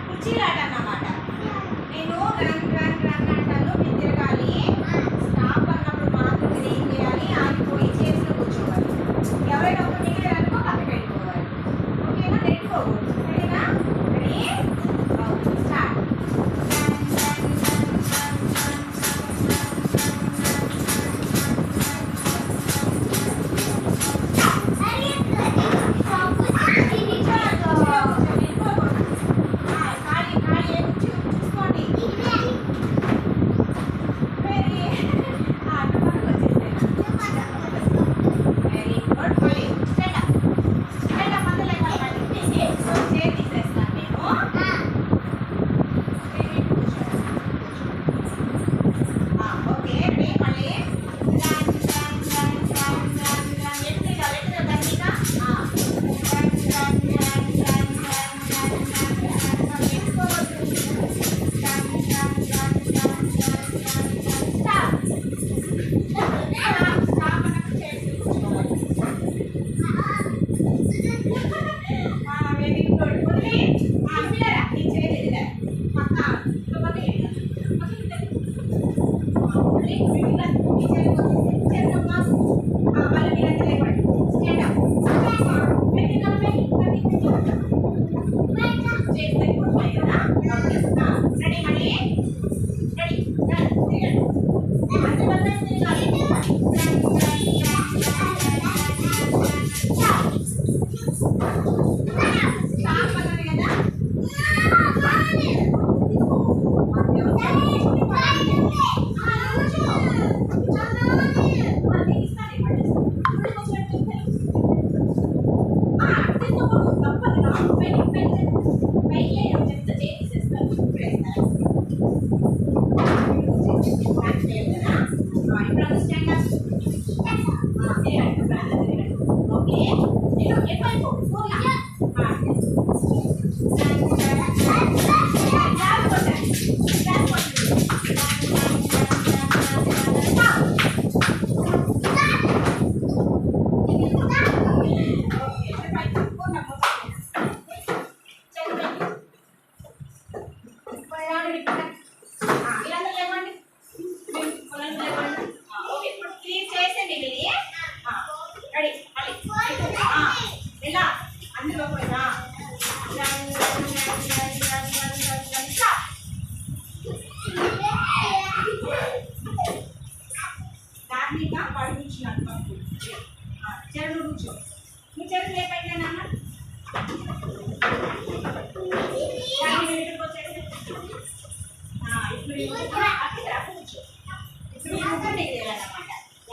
కుర్చీలాట అన్నమాట. నేను run run run అంటాను, మీరు తిరగాలి. స్టాప్ అన్నప్పుడు మాత్రం మీరు ఏం చేయాలి, ఆగిపోయి చేతిలో కూర్చోవాలి. ఎవరైనా ఒక మిగిలిననుకో పక్కకి వెళ్ళిపోవాలి. ఓకేనా? నెట్టుకోకూడదు. సరేనా? Ready start.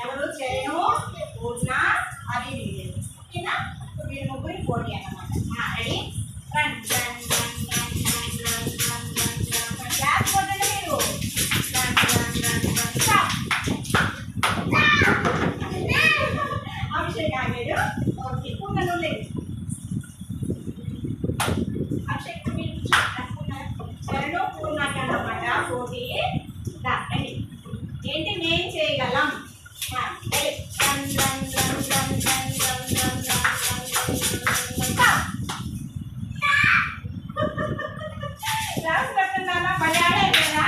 ఎవరు చేయను పూర్ణ అది మిగిలేదు. ఓకేనా? మీరు ముగ్గురి పోటీ అన్నమాట. Ready run run run run run run run run run class కొట్టండి మీరు. Run run run run stop. Abhishek ఆగాడు. ఓకే పూర్ణ లేదు. అభిషేక్ మీరు చరణు పూర్ణకి అన్నమాట పోటీ. ఏంటి నేను చేయగలం. రాసి పెట్టండి అన్న, పని ఆడేదా?